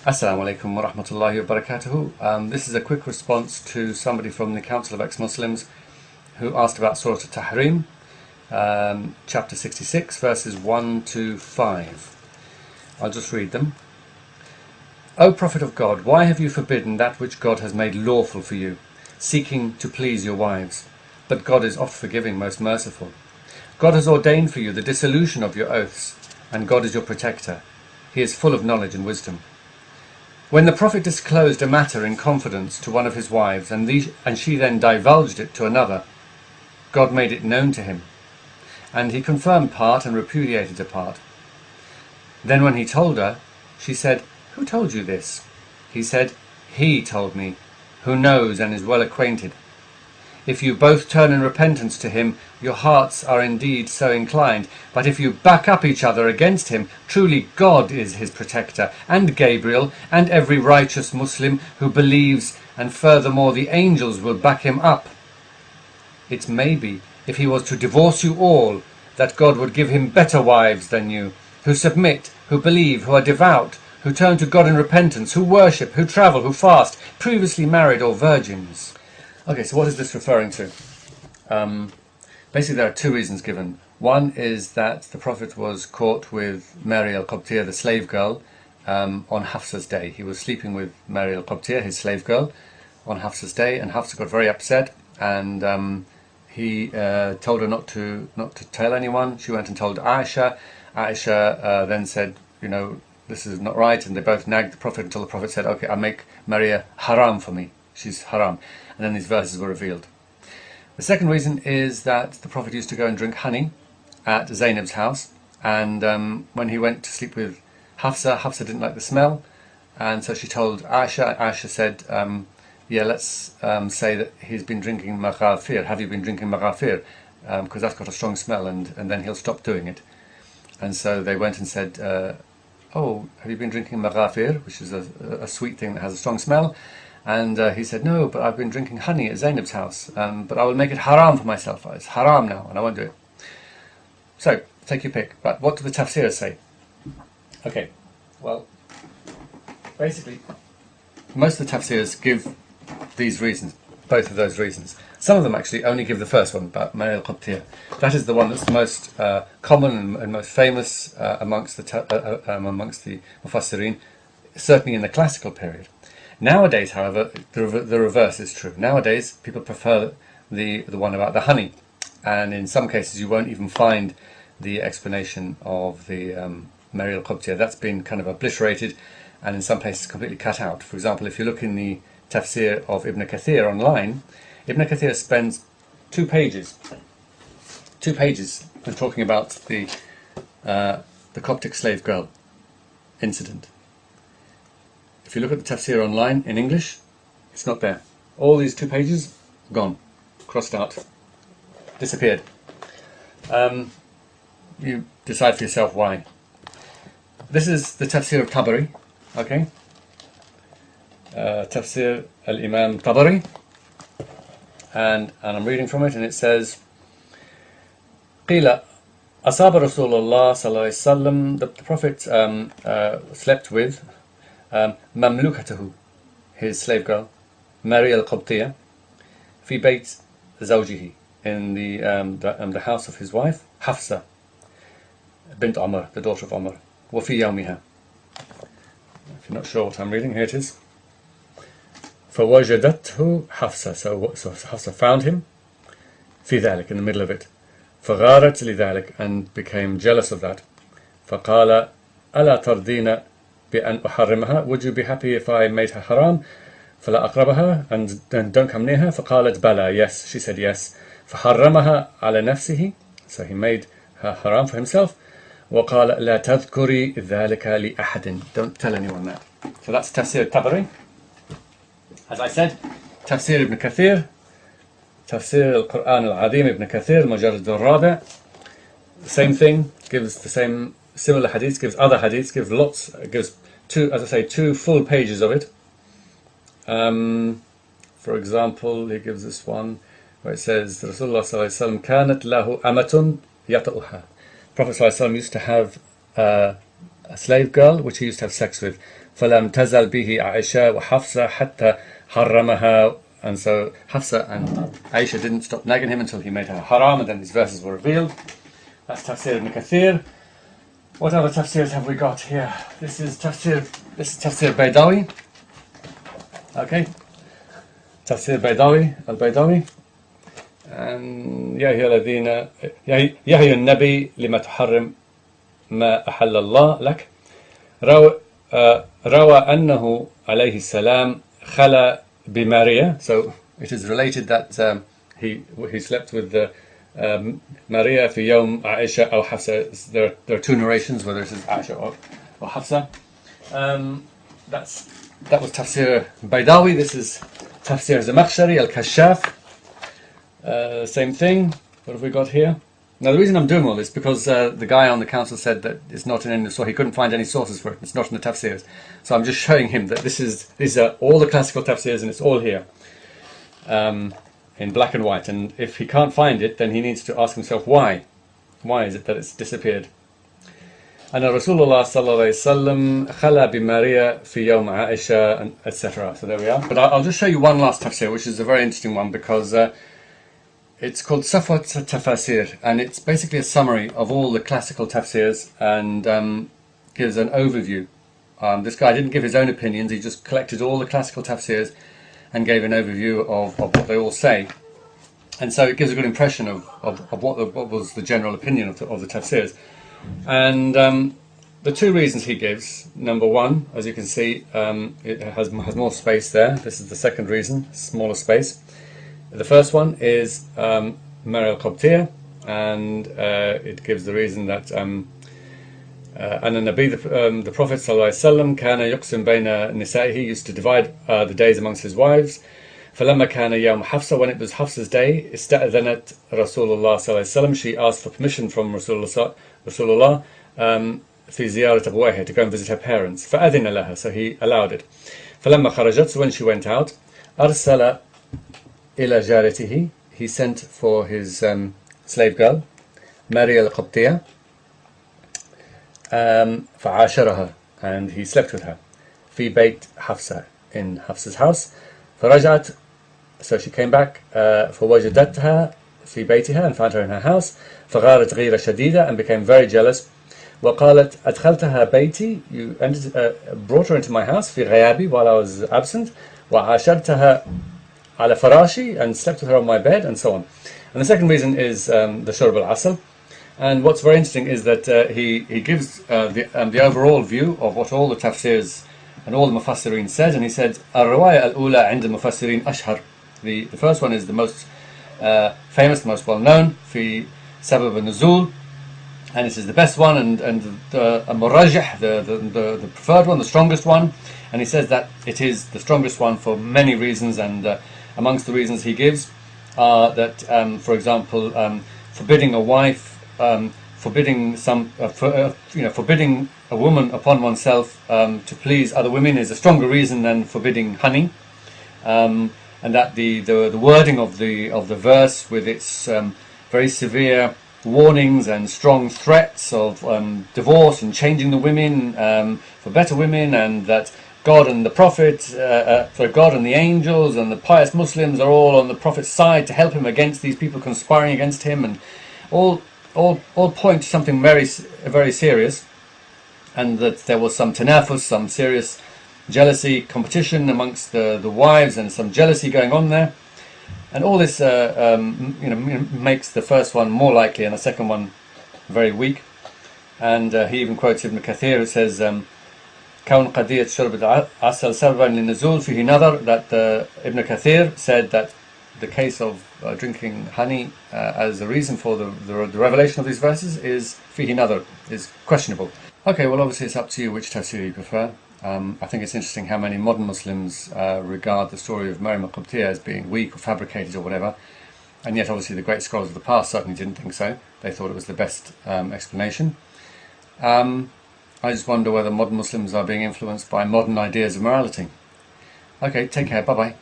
Assalamu alaikum wa rahmatullahi wa barakatuhu. This is a quick response to somebody from the Council of Ex-Muslims who asked about Surah At-Tahrim, chapter 66, verses 1 to 5. I'll just read them. O Prophet of God, why have you forbidden that which God has made lawful for you, seeking to please your wives? But God is oft forgiving, most merciful. God has ordained for you the dissolution of your oaths, and God is your protector. He is full of knowledge and wisdom. When the Prophet disclosed a matter in confidence to one of his wives, and she then divulged it to another, God made it known to him, and he confirmed part and repudiated a part. Then when he told her, she said, "Who told you this?" He said, "He told me, who knows and is well acquainted. If you both turn in repentance to him, your hearts are indeed so inclined. But if you back up each other against him, truly God is his protector, and Gabriel, and every righteous Muslim who believes, and furthermore the angels will back him up. It may be, if he was to divorce you all, that God would give him better wives than you, who submit, who believe, who are devout, who turn to God in repentance, who worship, who travel, who fast, previously married or virgins." Okay, so what is this referring to? Basically, there are two reasons given. One is that the Prophet was caught with Mary al-Qibtiyya, the slave girl, on Hafsa's day. He was sleeping with Mary al-Qibtiyya, his slave girl, on Hafsa's day, and Hafsa got very upset, and he told her not to tell anyone. She went and told Aisha. Aisha then said, this is not right, and they both nagged the Prophet until the Prophet said, "Okay, I'll make Maria haram for me. She's haram." And then these verses were revealed. The second reason is that the Prophet used to go and drink honey at Zainab's house, and when he went to sleep with Hafsa didn't like the smell, and so she told Aisha. Aisha said, let's say that he's been drinking maghafir. Have you been drinking maghafir? Because that's got a strong smell, and then he'll stop doing it. And so they went and said, have you been drinking maghafir, which is a sweet thing that has a strong smell? And he said, "No, but I've been drinking honey at Zainab's house, but I will make it haram for myself. It's haram now, and I won't do it." So, take your pick. But what do the tafsirs say? Okay, well, basically, most of the tafsirs give these reasons, both of those reasons. Some of them actually only give the first one, about Mary al-Qibtiyya. That is the one that's the most common and most famous amongst the Mufassirin, certainly in the classical period. Nowadays, however, the reverse is true. Nowadays, people prefer the one about the honey, and in some cases you won't even find the explanation of the Mary al-Qibtiyya. That's been kind of obliterated, and in some places completely cut out. For example, if you look in the tafsir of Ibn Kathir online, Ibn Kathir spends 2 pages when talking about the Coptic slave girl incident. If you look at the tafsir online in English, it's not there. All these 2 pages, gone, crossed out, disappeared. You decide for yourself why. This is the tafsir of Tabari, okay? Tafsir al-Imam Tabari, and I'm reading from it, and it says, قِيلَ أَصَابَ رَسُولُ اللَّهِ صَلَّى اللَّهُ عَلَيْهِ وَسَلَّمَ. The Prophet slept with mamlukatahu, his slave girl, Mary al-Qibtiyya, fi bayt zawjihi, in the house of his wife, Hafsa bint Umar, the daughter of Umar, wa fi yawmiha. If you're not sure what I'm reading, here it is. فَوَجَدَتْهُ Hafsa, so Hafsa found him, fi dhalik, in the middle of it, فَغَارَتْ لِذَلِكَ, and became jealous of that. فَقَالَ أَلَا تَرْضِينَ بأن أحرمها, would you be happy if I made her haram? فلا أقربها, and don't come near her. فقالت بلى, yes, she said yes. فحرمها على نفسه, so he made her haram for himself. وقال لا تذكري ذلك لأحد, don't tell anyone that. So that's Tafsir Tabari. As I said, Tafsir Ibn Kathir, Tafsir al-Quran al-Azim Ibn Kathir, Mujarrad al-Rabi', the same thing, gives the same similar hadiths, gives other hadiths, gives lots, gives 2 full pages of it. For example, he gives this one where it says, Rasulullah sallallahu alaihi wasallam kanat lahu amatun yata'uha. Prophet sallallahu alaihi wasallam used to have a slave girl which he used to have sex with. فلم تزل به عائشة وحفصة حتى حرمها. And so Hafsa and Aisha didn't stop nagging him until he made her haram, and then these verses were revealed. That's Tafsir ibn Kathir. What other tafsirs have we got here? This is Tafsir Baydawi. Okay. Tafsir Baydawi, al-Baydawi. يا أيها الذين يا أيها النبي لما تحرم ما أحل الله لك. روى أنه عليه السلام خلا بماريا. So it is related that he slept with Maria في يوم عائشة أو حفصة. There are two narrations whether it is Aisha or Hafsa. That was Tafsir Baydawi. This is Tafsir Zamakhshari al-Kashaf. Same thing. What have we got here? Now the reason I'm doing all this because the guy on the council said that it's not in any, so he couldn't find any sources for it. It's not in the tafsirs. So I'm just showing him that these are all the classical tafsirs and it's all here in black and white. And if he can't find it, then he needs to ask himself why. Why is it that it's disappeared? أن رسول الله صلى الله عليه وسلم خلا بماريا في يوم عائشة, etc. So there we are. But I'll just show you one last tafsir, which is a very interesting one because it's called Safwat Tafasir, and it's basically a summary of all the classical tafsirs and gives an overview. This guy didn't give his own opinions, he just collected all the classical tafsirs and gave an overview of what they all say. And so it gives a good impression of what was the general opinion of the tafsirs. And the two reasons he gives, number one, as you can see, it has more space there. This is the second reason, smaller space. The first one is Mari al-Qabtiyah, and it gives the reason that the Prophet ﷺ كان يقسم بين نسائه, he used to divide the days amongst his wives. فلما كان يوم حفصة, when it was Hafsa's day, استأذنت رسول الله صلى الله عليه وسلم, she asked for permission from Rasulullah في زيارة أبويها, to go and visit her parents. فأذن لها, so he allowed it. فلما خرجت, so when she went out, أرسل إلى جارته, he sent for his slave girl Mari al-Qabtiyah, فعاشرها, and he slept with her في بيت حفصة, in Hafsa's house. فرجعت, so she came back, فوجدتها في بيتها, and found her in her house. فغارت غيرة شديدة, and became very jealous. وقالت أدخلتها بيتي, you brought her into my house في غيابي, while I was absent. وعاشرتها على فراشي, and slept with her on my bed, and so on. And the second reason is the shurb al-asl. And what's very interesting is that he gives the overall view of what all the tafsirs and all the mufassirin said, and he said الرواية الأولى عند المفسرين أشهر. The first one is the most famous, the most well known, في سبب النزول, and this is the best one, and the murajih, the preferred one, the strongest one. And he says that it is the strongest one for many reasons, and amongst the reasons he gives are that, for example, forbidding a wife, forbidding forbidding a woman upon oneself to please other women is a stronger reason than forbidding honey, and that the wording of the verse with its very severe warnings and strong threats of divorce and changing the women for better women, and that God and the Prophet, God and the angels and the pious Muslims are all on the Prophet's side to help him against these people conspiring against him, and all point to something very, very serious, and that there was some tanafus, some serious jealousy, competition amongst the wives, and some jealousy going on there. And all this makes the first one more likely and the second one very weak. And he even quotes Ibn Kathir, who says كون قضية شرب العسل سببا للنزول فيه نظر, that Ibn Kathir said that the case of drinking honey as a reason for the revelation of these verses is fihi nadar, is questionable. Okay, well obviously it's up to you which tafsir you prefer. I think it's interesting how many modern Muslims regard the story of Maryam al-Qibtiyah as being weak or fabricated or whatever, and yet obviously the great scholars of the past certainly didn't think so. They thought it was the best explanation. I just wonder whether modern Muslims are being influenced by modern ideas of morality. Okay, take care, bye bye.